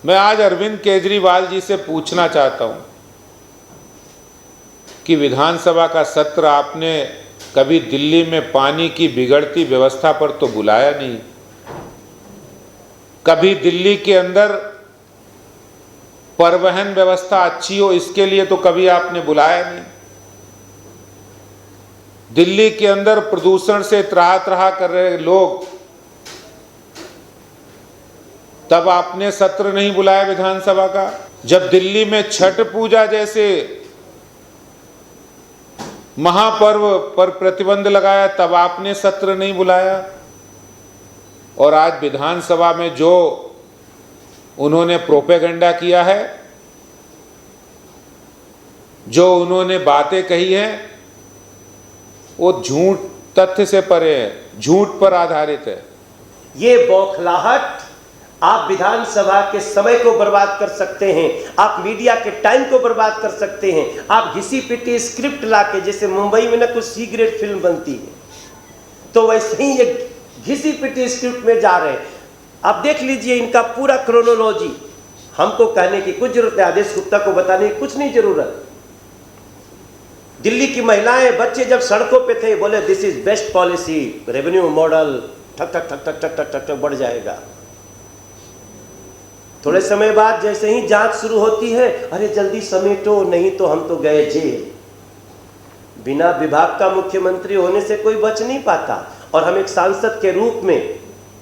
मैं आज अरविंद केजरीवाल जी से पूछना चाहता हूं कि विधानसभा का सत्र आपने कभी दिल्ली में पानी की बिगड़ती व्यवस्था पर तो बुलाया नहीं, कभी दिल्ली के अंदर परिवहन व्यवस्था अच्छी हो इसके लिए तो कभी आपने बुलाया नहीं, दिल्ली के अंदर प्रदूषण से त्राह कर रहे लोग, तब आपने सत्र नहीं बुलाया विधानसभा का। जब दिल्ली में छठ पूजा जैसे महापर्व पर प्रतिबंध लगाया तब आपने सत्र नहीं बुलाया। और आज विधानसभा में जो उन्होंने प्रोपेगेंडा किया है, जो उन्होंने बातें कही हैं, वो झूठ तथ्य से परे है, झूठ पर आधारित है। ये बौखलाहट आप विधानसभा के समय को बर्बाद कर सकते हैं, आप मीडिया के टाइम को बर्बाद कर सकते हैं, आप घिसी पिटी स्क्रिप्ट लाके, जैसे मुंबई में ना कुछ सी ग्रेड फिल्म बनती है तो वैसे ही ये घिसी पिटी स्क्रिप्ट में जा रहे हैं। आप देख लीजिए इनका पूरा क्रोनोलॉजी। हमको कहने की कुछ जरूरत है, आदेश गुप्ता को बताने की कुछ नहीं जरूरत। दिल्ली की महिलाएं बच्चे जब सड़कों पे थे बोले this is best policy, revenue model ठक ठक ठक ठक ठक ठक ठक बढ़ जाएगा। थोड़े समय बाद जैसे ही जांच शुरू होती है, अरे जल्दी समेटो नहीं तो हम तो गए जेल। बिना विभाग का मुख्यमंत्री होने से कोई बच नहीं पाता। और हम एक सांसद के रूप में,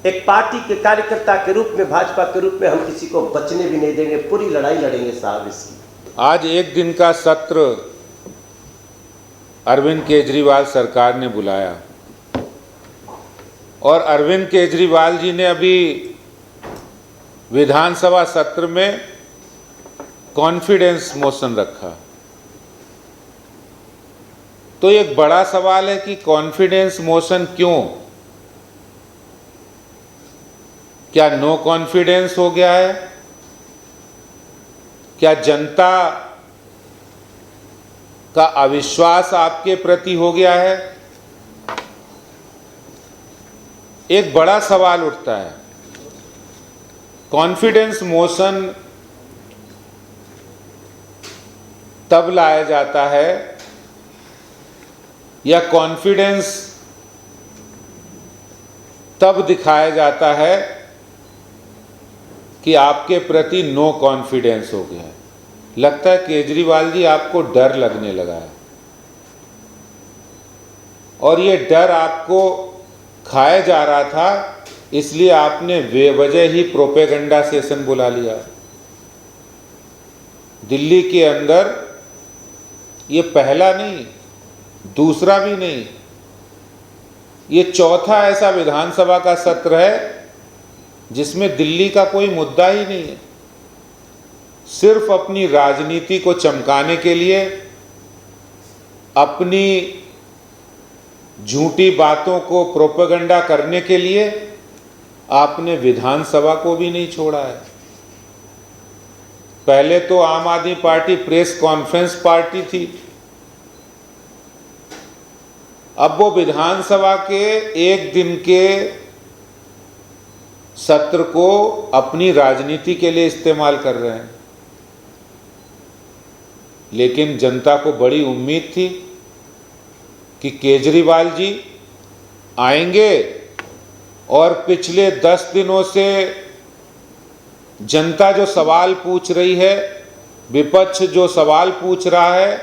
एक पार्टी के कार्यकर्ता के रूप में, भाजपा के रूप में हम किसी को बचने भी नहीं देंगे, पूरी लड़ाई लड़ेंगे साहब इसकी। आज एक दिन का सत्र अरविंद केजरीवाल सरकार ने बुलाया और अरविंद केजरीवाल जी ने अभी विधानसभा सत्र में कॉन्फिडेंस मोशन रखा। तो एक बड़ा सवाल है कि कॉन्फिडेंस मोशन क्यों? क्या नो कॉन्फिडेंस हो गया है? क्या जनता का अविश्वास आपके प्रति हो गया है? एक बड़ा सवाल उठता है। कॉन्फिडेंस मोशन तब लाया जाता है या कॉन्फिडेंस तब दिखाया जाता है कि आपके प्रति नो कॉन्फिडेंस हो गया है। लगता है केजरीवाल जी आपको डर लगने लगा है और ये डर आपको खाया जा रहा था, इसलिए आपने बेवजह ही प्रोपेगेंडा सेशन बुला लिया। दिल्ली के अंदर ये पहला नहीं, दूसरा भी नहीं, ये चौथा ऐसा विधानसभा का सत्र है जिसमें दिल्ली का कोई मुद्दा ही नहीं है। सिर्फ अपनी राजनीति को चमकाने के लिए, अपनी झूठी बातों को प्रोपेगेंडा करने के लिए आपने विधानसभा को भी नहीं छोड़ा है। पहले तो आम आदमी पार्टी प्रेस कॉन्फ्रेंस पार्टी थी, अब वो विधानसभा के एक दिन के सत्र को अपनी राजनीति के लिए इस्तेमाल कर रहे हैं। लेकिन जनता को बड़ी उम्मीद थी कि केजरीवाल जी आएंगे और पिछले 10 दिनों से जनता जो सवाल पूछ रही है, विपक्ष जो सवाल पूछ रहा है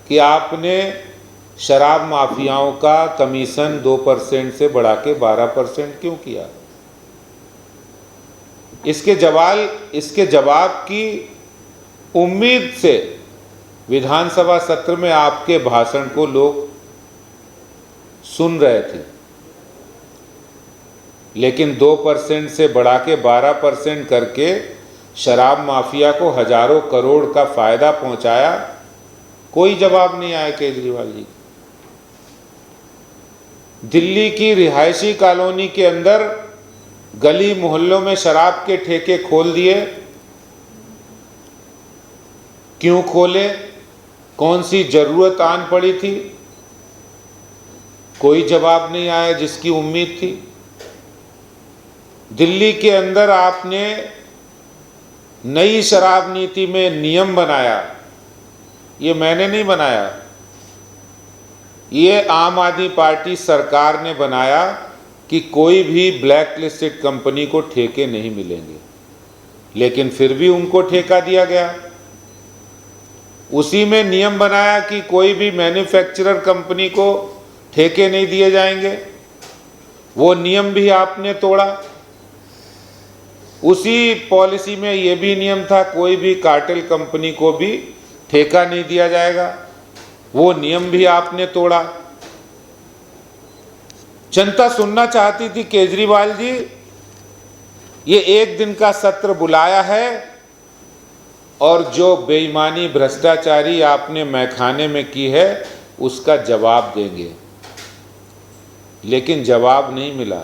कि आपने शराब माफियाओं का कमीशन 2% से बढ़ा के 12% क्यों किया, इसके जवाब की उम्मीद से विधानसभा सत्र में आपके भाषण को लोग सुन रहे थे। लेकिन 2% से बढ़ा के 12% करके शराब माफिया को हजारों करोड़ का फायदा पहुंचाया, कोई जवाब नहीं आया केजरीवाल जी। दिल्ली की रिहायशी कॉलोनी के अंदर गली मोहल्लों में शराब के ठेके खोल दिए, क्यों खोले, कौन सी जरूरत आन पड़ी थी, कोई जवाब नहीं आया जिसकी उम्मीद थी। दिल्ली के अंदर आपने नई शराब नीति में नियम बनाया, ये मैंने नहीं बनाया, ये आम आदमी पार्टी सरकार ने बनाया कि कोई भी ब्लैक लिस्टेड कंपनी को ठेके नहीं मिलेंगे, लेकिन फिर भी उनको ठेका दिया गया। उसी में नियम बनाया कि कोई भी मैन्युफैक्चरर कंपनी को ठेके नहीं दिए जाएंगे, वो नियम भी आपने तोड़ा। उसी पॉलिसी में ये भी नियम था कोई भी कार्टेल कंपनी को भी ठेका नहीं दिया जाएगा, वो नियम भी आपने तोड़ा। जनता सुनना चाहती थी केजरीवाल जी ये एक दिन का सत्र बुलाया है और जो बेईमानी भ्रष्टाचारी आपने मैखाने में की है उसका जवाब देंगे, लेकिन जवाब नहीं मिला।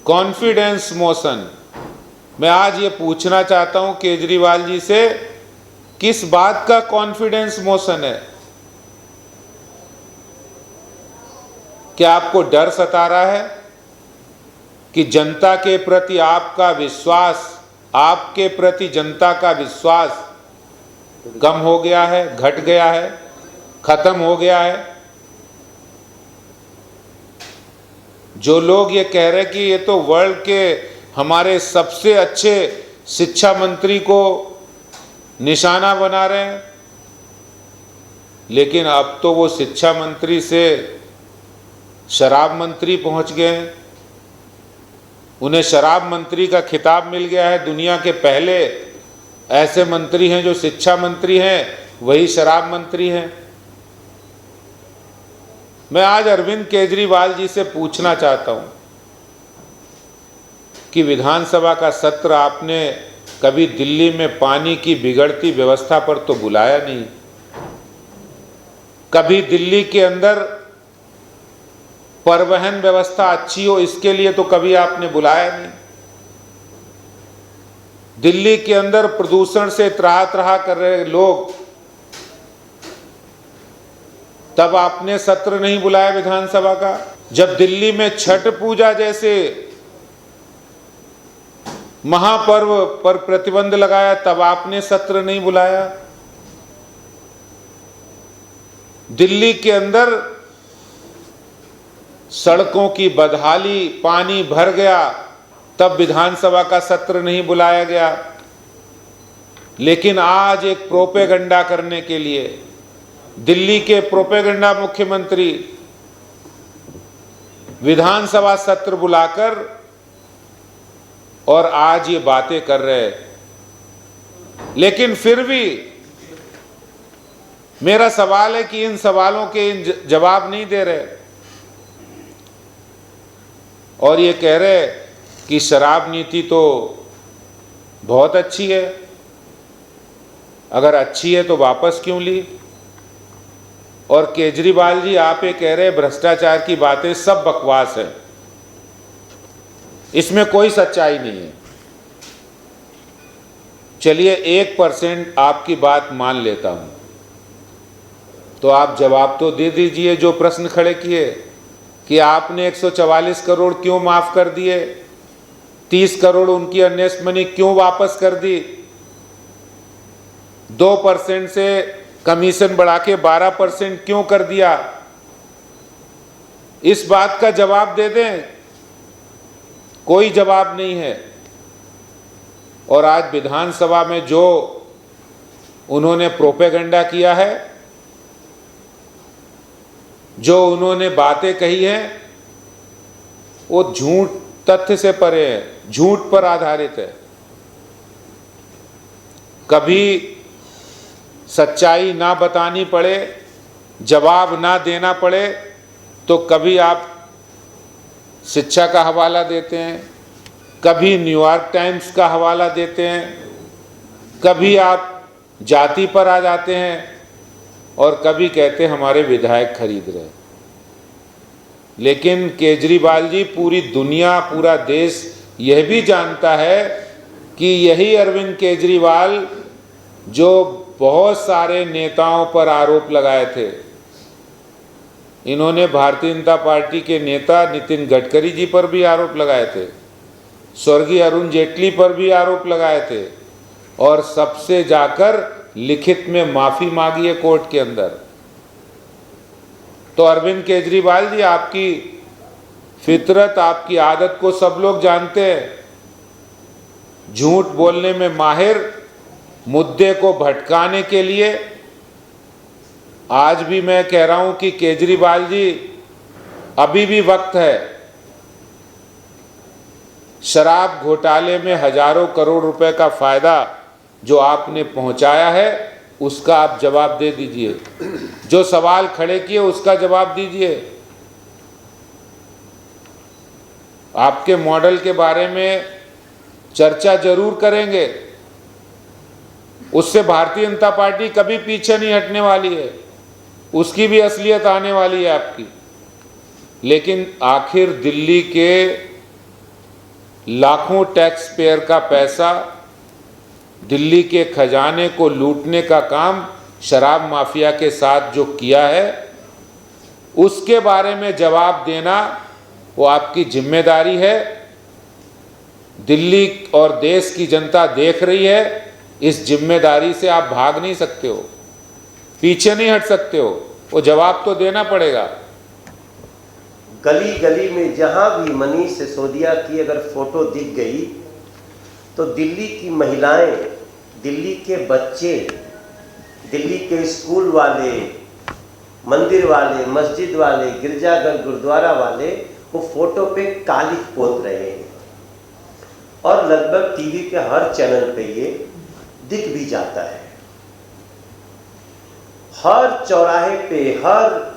कॉन्फिडेंस मोशन, मैं आज ये पूछना चाहता हूं केजरीवाल जी से, किस बात का कॉन्फिडेंस मोशन है? क्या आपको डर सता रहा है कि जनता के प्रति आपका विश्वास, आपके प्रति जनता का विश्वास कम हो गया है, घट गया है, खत्म हो गया है? जो लोग ये कह रहे कि ये तो वर्ल्ड के हमारे सबसे अच्छे शिक्षा मंत्री को निशाना बना रहे हैं, लेकिन अब तो वो शिक्षा मंत्री से शराब मंत्री पहुंच गए हैं। उन्हें शराब मंत्री का खिताब मिल गया है। दुनिया के पहले ऐसे मंत्री हैं जो शिक्षा मंत्री हैं, वही शराब मंत्री हैं। मैं आज अरविंद केजरीवाल जी से पूछना चाहता हूं कि विधानसभा का सत्र आपने कभी दिल्ली में पानी की बिगड़ती व्यवस्था पर तो बुलाया नहीं, कभी दिल्ली के अंदर परिवहन व्यवस्था अच्छी हो इसके लिए तो कभी आपने बुलाया नहीं, दिल्ली के अंदर प्रदूषण से त्राह कर रहे लोग, तब आपने सत्र नहीं बुलाया विधानसभा का। जब दिल्ली में छठ पूजा जैसे महापर्व पर प्रतिबंध लगाया तब आपने सत्र नहीं बुलाया। दिल्ली के अंदर सड़कों की बदहाली, पानी भर गया, तब विधानसभा का सत्र नहीं बुलाया गया। लेकिन आज एक प्रोपेगेंडा करने के लिए दिल्ली के प्रोपेगेंडा मुख्यमंत्री विधानसभा सत्र बुलाकर और आज ये बातें कर रहे हैं। लेकिन फिर भी मेरा सवाल है कि इन सवालों के जवाब नहीं दे रहे और ये कह रहे कि शराब नीति तो बहुत अच्छी है, अगर अच्छी है तो वापस क्यों ली? और केजरीवाल जी आप ये कह रहे भ्रष्टाचार की बातें सब बकवास है, इसमें कोई सच्चाई नहीं है। चलिए 1% आपकी बात मान लेता हूं, तो आप जवाब तो दे दीजिए जो प्रश्न खड़े किए कि आपने 144 करोड़ क्यों माफ कर दिए, 30 करोड़ उनकी अर्नेस्ट मनी क्यों वापस कर दी, 2% से कमीशन बढ़ा के 12% क्यों कर दिया? इस बात का जवाब दे दें। कोई जवाब नहीं है। और आज विधानसभा में जो उन्होंने प्रोपेगेंडा किया है, जो उन्होंने बातें कही हैं, वो झूठ, तथ्य से परे है, झूठ पर आधारित है। कभी सच्चाई ना बतानी पड़े, जवाब ना देना पड़े, तो कभी आप शिक्षा का हवाला देते हैं, कभी न्यूयॉर्क टाइम्स का हवाला देते हैं, कभी आप जाति पर आ जाते हैं और कभी कहते हैं हमारे विधायक खरीद रहे। लेकिन केजरीवाल जी, पूरी दुनिया, पूरा देश यह भी जानता है कि यही अरविंद केजरीवाल जो बहुत सारे नेताओं पर आरोप लगाए थे, इन्होंने भारतीय जनता पार्टी के नेता नितिन गडकरी जी पर भी आरोप लगाए थे, स्वर्गीय अरुण जेटली पर भी आरोप लगाए थे और सबसे जाकर लिखित में माफी मांगी है कोर्ट के अंदर। तो अरविंद केजरीवाल जी, आपकी फितरत, आपकी आदत को सब लोग जानते हैं। झूठ बोलने में माहिर, मुद्दे को भटकाने के लिए। आज भी मैं कह रहा हूं कि केजरीवाल जी, अभी भी वक्त है। शराब घोटाले में हजारों करोड़ रुपए का फायदा जो आपने पहुंचाया है, उसका आप जवाब दे दीजिए। जो सवाल खड़े किए उसका जवाब दीजिए। आपके मॉडल के बारे में चर्चा जरूर करेंगे, उससे भारतीय जनता पार्टी कभी पीछे नहीं हटने वाली है, उसकी भी असलियत आने वाली है आपकी। लेकिन आखिर दिल्ली के लाखों टैक्स पेयर का पैसा, दिल्ली के खजाने को लूटने का काम शराब माफिया के साथ जो किया है, उसके बारे में जवाब देना वो आपकी जिम्मेदारी है। दिल्ली और देश की जनता देख रही है, इस जिम्मेदारी से आप भाग नहीं सकते हो, पीछे नहीं हट सकते हो, वो जवाब तो देना पड़ेगा। गली गली में जहां भी मनीष सिसोदिया की अगर फोटो दिख गई तो दिल्ली की महिलाएं, दिल्ली के बच्चे, दिल्ली के स्कूल वाले, मंदिर वाले, मस्जिद वाले, गिरजाघर गुरुद्वारा वाले वो फोटो पे कालिख पोत रहे हैं। और लगभग टीवी के हर चैनल पे ये दिख भी जाता है। हर चौराहे पे, हर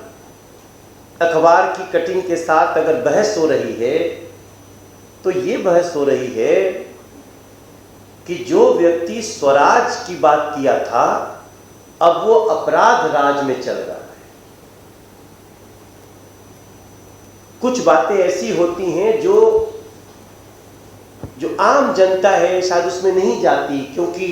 अखबार की कटिंग के साथ अगर बहस हो रही है तो ये बहस हो रही है कि जो व्यक्ति स्वराज की बात किया था, अब वो अपराध राज में चल रहा है। कुछ बातें ऐसी होती हैं जो आम जनता है शायद उसमें नहीं जाती, क्योंकि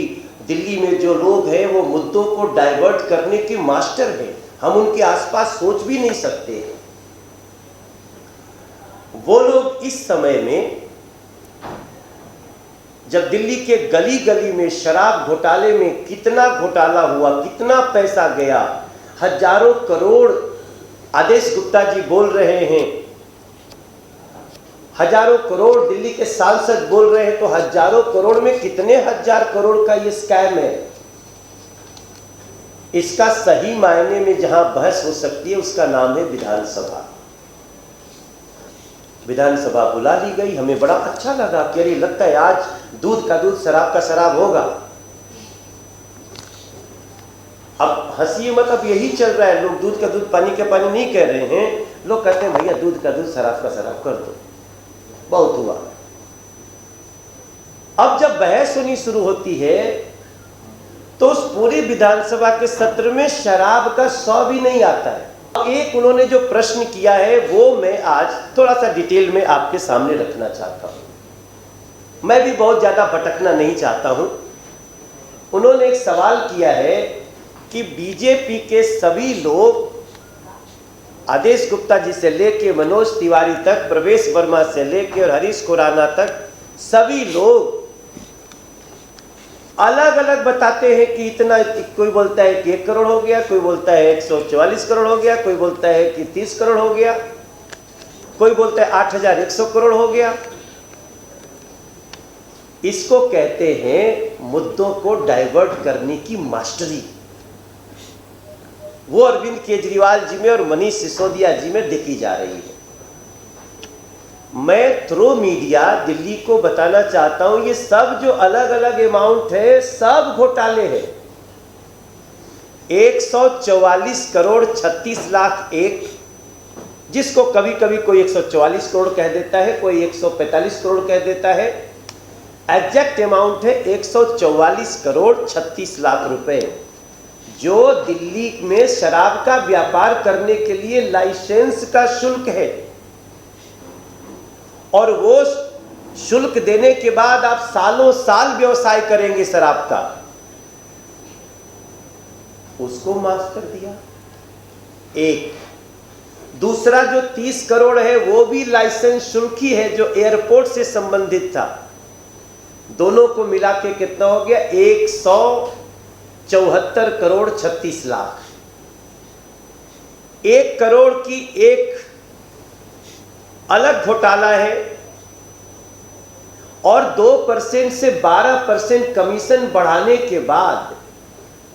दिल्ली में जो लोग हैं वो मुद्दों को डाइवर्ट करने के मास्टर हैं। हम उनके आसपास सोच भी नहीं सकते। वो लोग इस समय में, जब दिल्ली के गली गली में शराब घोटाले में कितना घोटाला हुआ, कितना पैसा गया, हजारों करोड़, आदेश गुप्ता जी बोल रहे हैं, हजारों करोड़ दिल्ली के सांसद बोल रहे हैं, तो हजारों करोड़ में कितने हजार करोड़ का ये स्कैम है। इसका सही मायने में जहां बहस हो सकती है उसका नाम है विधानसभा। विधानसभा बुला ली गई। हमें बड़ा अच्छा लगा कि अरे लगता है आज दूध का दूध शराब का शराब होगा। अब हंसी मत, अब यही चल रहा है। लोग दूध का दूध पानी का पानी नहीं कह रहे हैं, लोग कहते हैं भैया दूध का दूध शराब का शराब कर दो, बहुत हुआ। अब जब बहस होनी शुरू होती है तो उस पूरी विधानसभा के सत्र में शराब का सौ भी नहीं आता है। एक उन्होंने जो प्रश्न किया है वो मैं आज थोड़ा सा डिटेल में आपके सामने रखना चाहता हूं। मैं भी बहुत ज्यादा भटकना नहीं चाहता हूं। उन्होंने एक सवाल किया है कि बीजेपी के सभी लोग, आदेश गुप्ता जी से लेके मनोज तिवारी तक, प्रवेश वर्मा से लेके और हरीश खुराना तक, सभी लोग अलग अलग बताते हैं कि इतना, कोई बोलता है कि 1 करोड़ हो गया, कोई बोलता है 144 करोड़ हो गया, कोई बोलता है कि 30 करोड़ हो गया, कोई बोलता है 8100 करोड़ हो गया। इसको कहते हैं मुद्दों को डाइवर्ट करने की मास्टरी। वो अरविंद केजरीवाल जी में और मनीष सिसोदिया जी में देखी जा रही है। मैं थ्रू मीडिया दिल्ली को बताना चाहता हूं, ये सब जो अलग अलग अमाउंट है सब घोटाले हैं। 144 करोड़ 36 लाख एक, जिसको कभी कभी कोई 144 करोड़ कह देता है, कोई 145 करोड़ कह देता है। एग्जैक्ट अमाउंट है 144 करोड़ 36 लाख रुपए, जो दिल्ली में शराब का व्यापार करने के लिए लाइसेंस का शुल्क है। और वो शुल्क देने के बाद आप सालों साल व्यवसाय करेंगे शराब का, उसको माफ कर दिया। एक दूसरा जो 30 करोड़ है वो भी लाइसेंस शुल्क ही है जो एयरपोर्ट से संबंधित था। दोनों को मिला के कितना हो गया? 174 करोड़ 36 लाख। 1 करोड़ की एक अलग घोटाला है और 2% से 12% कमीशन बढ़ाने के बाद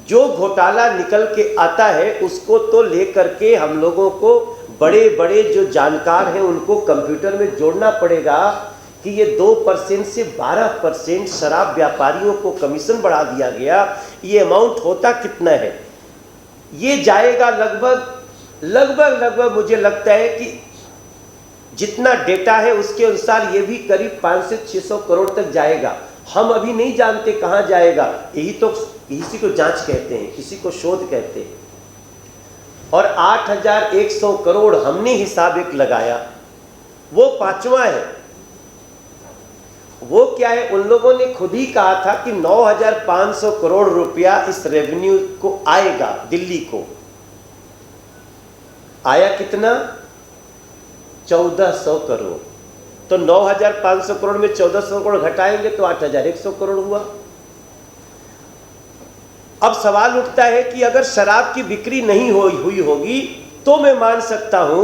जो घोटाला निकल के आता है उसको तो लेकर के हम लोगों को बड़े बड़े जो जानकार हैं उनको कंप्यूटर में जोड़ना पड़ेगा कि ये 2% से 12% शराब व्यापारियों को कमीशन बढ़ा दिया गया। ये अमाउंट होता कितना है? ये जाएगा लगभग मुझे लगता है कि जितना डेटा है उसके अनुसार ये भी करीब 500 से 600 करोड़ तक जाएगा। हम अभी नहीं जानते कहां जाएगा। इसी को जांच कहते हैं, किसी को शोध कहते हैं। और 8100 करोड़ हमने हिसाब एक लगाया, वो 5वां है। वो क्या है? उन लोगों ने खुद ही कहा था कि 9500 करोड़ रुपया इस रेवेन्यू को आएगा दिल्ली को। आया कितना? 1400 करोड़। तो 9500 करोड़ में 1400 करोड़ घटाएंगे तो 8100 करोड़ हुआ। अब सवाल उठता है कि अगर शराब की बिक्री नहीं हुई होगी तो मैं मान सकता हूं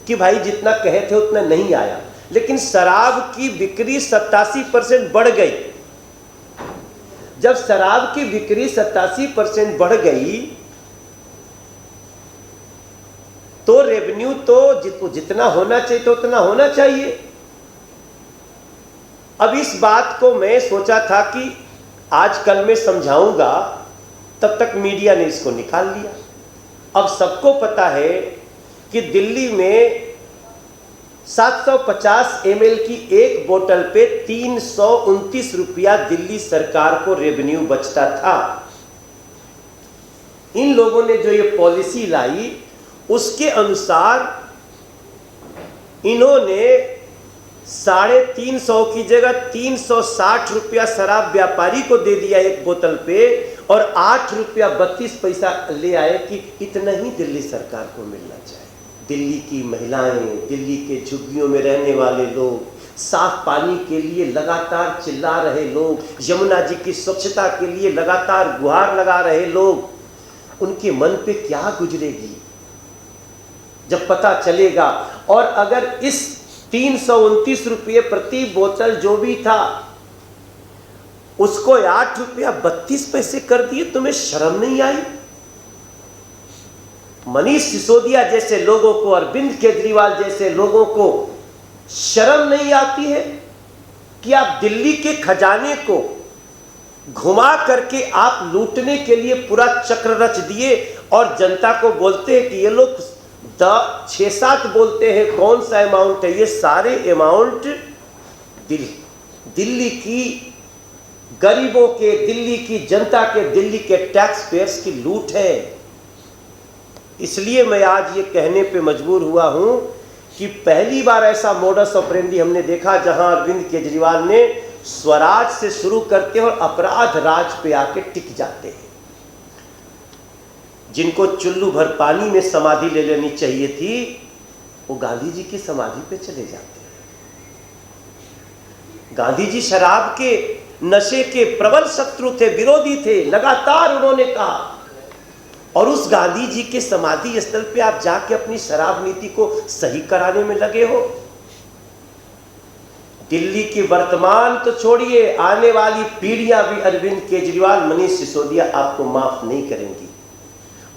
कि भाई जितना कहे थे उतना नहीं आया, लेकिन शराब की बिक्री 87% बढ़ गई। जब शराब की बिक्री 87% बढ़ गई तो रेवेन्यू तो जितना होना चाहिए तो उतना होना चाहिए। अब इस बात को मैं सोचा था कि आज कल मैं समझाऊंगा, तब तक मीडिया ने इसको निकाल लिया। अब सबको पता है कि दिल्ली में 750 ml की एक बोतल पे 329 रुपया दिल्ली सरकार को रेवेन्यू बचता था। इन लोगों ने जो ये पॉलिसी लाई उसके अनुसार इन्होंने 350 की जगह 360 रुपया शराब व्यापारी को दे दिया एक बोतल पे और 8 रुपया 32 पैसा ले आए कि इतना ही दिल्ली सरकार को मिलना चाहिए। दिल्ली की महिलाएं, दिल्ली के झुग्गियों में रहने वाले लोग, साफ पानी के लिए लगातार चिल्ला रहे लोग, यमुना जी की स्वच्छता के लिए लगातार गुहार लगा रहे लोग, उनके मन पे क्या गुजरेगी जब पता चलेगा। और अगर इस 329 रुपये प्रति बोतल जो भी था उसको 8 रुपया 32 पैसे कर दिए, तुम्हें शर्म नहीं आई? मनीष सिसोदिया जैसे लोगों को, अरविंद केजरीवाल जैसे लोगों को शर्म नहीं आती है कि आप दिल्ली के खजाने को घुमा करके आप लूटने के लिए पूरा चक्र रच दिए और जनता को बोलते हैं कि ये लोग 6-7 बोलते हैं कौन सा अमाउंट है, ये सारे अमाउंट दिल्ली की गरीबों के, दिल्ली की जनता के, दिल्ली के टैक्स पेयर्स की लूट है। इसलिए मैं आज ये कहने पे मजबूर हुआ हूं कि पहली बार ऐसा मोडस ऑपरेंडी हमने देखा जहां अरविंद केजरीवाल ने स्वराज से शुरू करते हैं और अपराध राज पे आके टिक जाते हैं। जिनको चुल्लू भर पानी में समाधि ले लेनी चाहिए थी वो गांधी जी की समाधि पे चले जाते हैं। गांधी जी शराब के नशे के प्रबल शत्रु थे, विरोधी थे, लगातार उन्होंने कहा। और उस गांधी जी के समाधि स्थल पे आप जाके अपनी शराब नीति को सही कराने में लगे हो। दिल्ली की वर्तमान तो छोड़िए, आने वाली पीढ़ियां भी अरविंद केजरीवाल, मनीष सिसोदिया आपको माफ नहीं करेंगी।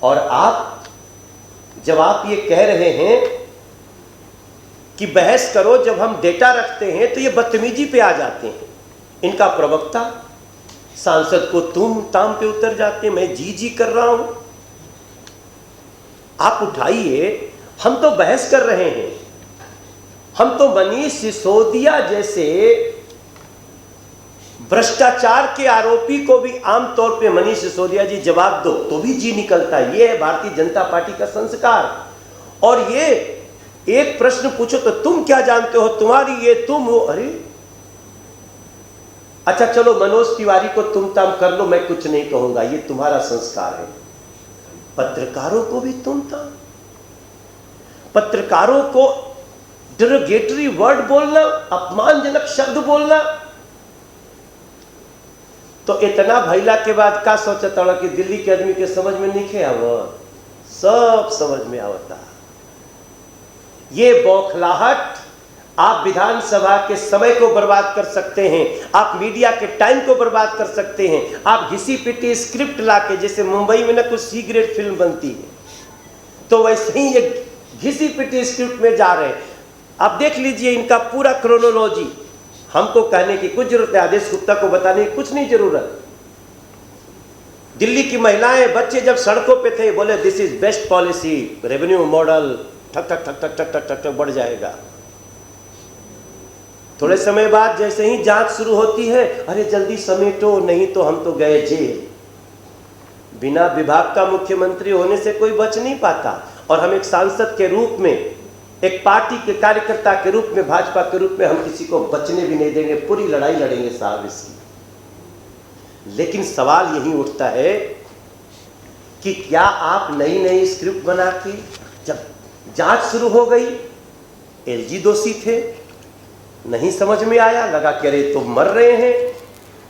और जब आप ये कह रहे हैं कि बहस करो, जब हम डेटा रखते हैं तो ये बदतमीजी पे आ जाते हैं। इनका प्रवक्ता सांसद को तुम ताम पे उतर जाते हैं, मैं जी कर रहा हूं। आप उठाइए, हम तो बहस कर रहे हैं। हम तो मनीष सिसोदिया जैसे भ्रष्टाचार के आरोपी को भी आमतौर पे मनीष सिसोदिया जी जवाब दो तो भी जी निकलता है। ये है भारतीय जनता पार्टी का संस्कार। और ये एक प्रश्न पूछो तो तुम क्या जानते हो, तुम्हारी ये, तुम हो। अरे अच्छा चलो, मनोज तिवारी को तुम ताम कर लो, मैं कुछ नहीं कहूंगा, ये तुम्हारा संस्कार है। पत्रकारों को भी तुम ताम। पत्रकारों को डिरोगेटरी वर्ड बोलना, अपमानजनक शब्द बोलना, तो इतना भैला के बाद का सोचता कि दिल्ली के आदमी के समझ में नहीं आवत, सब समझ में आवता। ये बौखलाहट आप विधानसभा के समय को बर्बाद कर सकते हैं, आप मीडिया के टाइम को बर्बाद कर सकते हैं, आप घिसी पिटी स्क्रिप्ट लाके, जैसे मुंबई में ना कुछ सी ग्रेड फिल्म बनती है, तो वैसे ही ये घिसी पिटी स्क्रिप्ट में जा रहे हैं। आप देख लीजिए इनका पूरा क्रोनोलॉजी। हमको कहने की कुछ जरूरत है, आदेश गुप्ता को बताने की कुछ नहीं जरूरत। दिल्ली की महिलाएं, बच्चे जब सड़कों पे थे, बोले this is best policy, revenue model ठक ठक ठक ठक ठक ठक ठक ठक बढ़ जाएगा। थोड़े समय बाद जैसे ही जांच शुरू होती है, अरे जल्दी समेटो नहीं तो हम तो गए जेल। बिना विभाग का मुख्यमंत्री होने से कोई बच नहीं पाता। और हम एक सांसद के रूप में, एक पार्टी के कार्यकर्ता के रूप में, भाजपा के रूप में हम किसी को बचने भी नहीं देंगे, पूरी लड़ाई लड़ेंगे साहब इसकी। लेकिन सवाल यही उठता है कि क्या आप नई नई स्क्रिप्ट बना के, जब जांच शुरू हो गई, एलजी दोषी थे, नहीं समझ में आया, लगा कि अरे तो मर रहे हैं,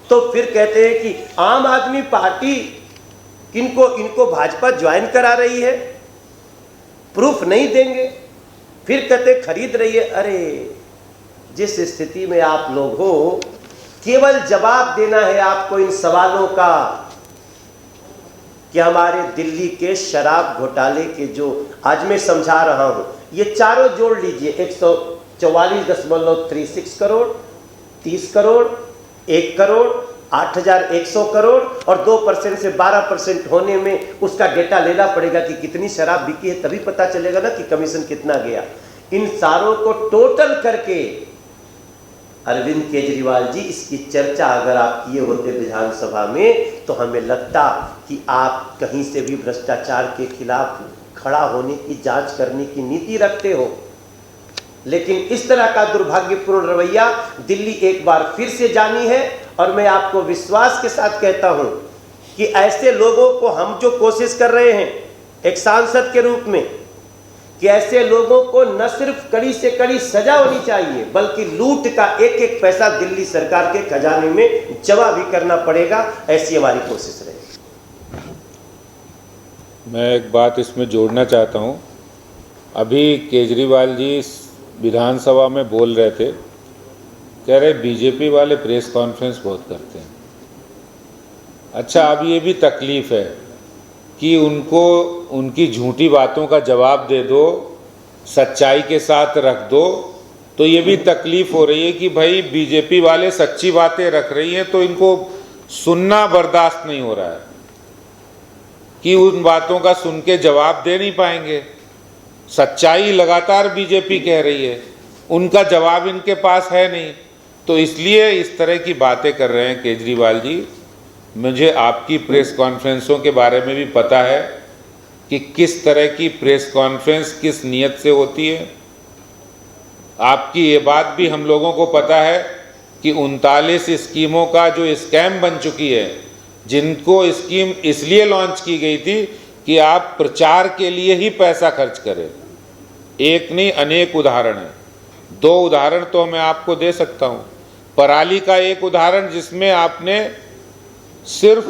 तो फिर कहते हैं कि आम आदमी पार्टी इनको भाजपा ज्वाइन करा रही है, प्रूफ नहीं देंगे, फिर कहते खरीद रही है। अरे जिस स्थिति में आप लोग हो, केवल जवाब देना है आपको इन सवालों का कि हमारे दिल्ली के शराब घोटाले के जो आज मैं समझा रहा हूं, ये चारों जोड़ लीजिए, 144.36 करोड़, 30 करोड़, 1 करोड़, 8,100 करोड़ और 2% से 12% होने में उसका डेटा लेना पड़ेगा कि कितनी शराब बिकी है, तभी पता चलेगा ना कि कमीशन कितना गया। इन सारों को टोटल करके अरविंद केजरीवाल जी, इसकी चर्चा अगर आप किए होते विधानसभा में, तो हमें लगता कि आप कहीं से भी भ्रष्टाचार के खिलाफ खड़ा होने की, जांच करने की नीति रखते हो। लेकिन इस तरह का दुर्भाग्यपूर्ण रवैया दिल्ली एक बार फिर से जानी है। और मैं आपको विश्वास के साथ कहता हूं कि ऐसे लोगों को हम जो कोशिश कर रहे हैं एक सांसद के रूप में, कि ऐसे लोगों को न सिर्फ कड़ी से कड़ी सजा होनी चाहिए, बल्कि लूट का एक एक पैसा दिल्ली सरकार के खजाने में जमा भी करना पड़ेगा, ऐसी हमारी कोशिश रहेगी। मैं एक बात इसमें जोड़ना चाहता हूं। अभी केजरीवाल जी विधानसभा में बोल रहे थे, कह रहे बीजेपी वाले प्रेस कॉन्फ्रेंस बहुत करते हैं। अच्छा, अब ये भी तकलीफ है कि उनको उनकी झूठी बातों का जवाब दे दो, सच्चाई के साथ रख दो, तो ये भी तकलीफ हो रही है कि भाई बीजेपी वाले सच्ची बातें रख रही हैं तो इनको सुनना बर्दाश्त नहीं हो रहा है कि उन बातों का सुन के जवाब दे नहीं पाएंगे। सच्चाई लगातार बीजेपी कह रही है, उनका जवाब इनके पास है नहीं, तो इसलिए इस तरह की बातें कर रहे हैं केजरीवाल जी। मुझे आपकी प्रेस कॉन्फ्रेंसों के बारे में भी पता है कि किस तरह की प्रेस कॉन्फ्रेंस किस नियत से होती है। आपकी ये बात भी हम लोगों को पता है कि 39 स्कीमों का जो स्कैम बन चुकी है, जिनको स्कीम इसलिए लॉन्च की गई थी कि आप प्रचार के लिए ही पैसा खर्च करें। एक नहीं, अनेक उदाहरण हैं। 2 उदाहरण तो मैं आपको दे सकता हूं। पराली का एक उदाहरण, जिसमें आपने सिर्फ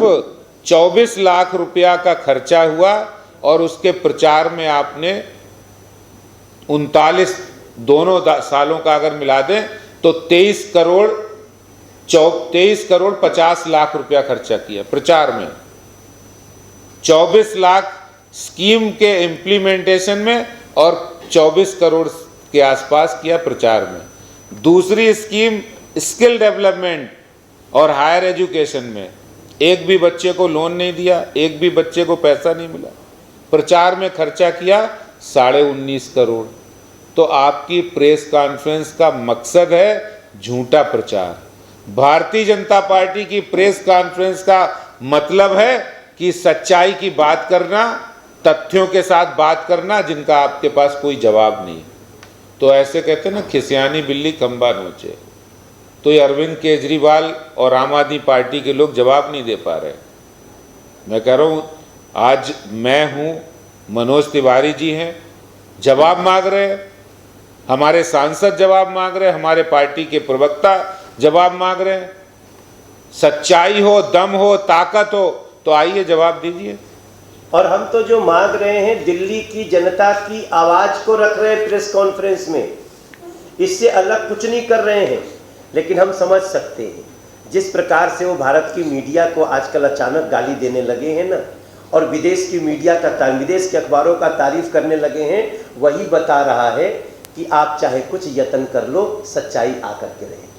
24 लाख रुपया का खर्चा हुआ और उसके प्रचार में आपने 39 दोनों सालों का अगर मिला दें तो 23 करोड़ 50 लाख रुपया खर्चा किया प्रचार में। 24 लाख स्कीम के इम्प्लीमेंटेशन में और 24 करोड़ के आसपास किया प्रचार में। दूसरी स्कीम स्किल डेवलपमेंट और हायर एजुकेशन में, एक भी बच्चे को लोन नहीं दिया, एक भी बच्चे को पैसा नहीं मिला। प्रचार में खर्चा किया 19.5 करोड़। तो आपकी प्रेस कॉन्फ्रेंस का मकसद है झूठा प्रचार। भारतीय जनता पार्टी की प्रेस कॉन्फ्रेंस का मतलब है कि सच्चाई की बात करना, तथ्यों के साथ बात करना, जिनका आपके पास कोई जवाब नहीं। तो ऐसे कहते हैं ना, खिसियानी बिल्ली खंबा नोचे। तो ये अरविंद केजरीवाल और आम आदमी पार्टी के लोग जवाब नहीं दे पा रहे। मैं कह रहा हूँ, आज मैं हूँ, मनोज तिवारी जी हैं, जवाब मांग रहे हैं, हमारे सांसद जवाब मांग रहे हैं, हमारे पार्टी के प्रवक्ता जवाब मांग रहे हैं। सच्चाई हो, दम हो, ताकत हो तो आइए जवाब दीजिए। और हम तो जो मांग रहे हैं, दिल्ली की जनता की आवाज को रख रहे हैं प्रेस कॉन्फ्रेंस में, इससे अलग कुछ नहीं कर रहे हैं। लेकिन हम समझ सकते हैं जिस प्रकार से वो भारत की मीडिया को आजकल अचानक गाली देने लगे हैं ना, और विदेश की मीडिया का, विदेश के अखबारों का तारीफ करने लगे हैं, वही बता रहा है कि आप चाहे कुछ यत्न कर लो, सच्चाई आकर के रहेगी।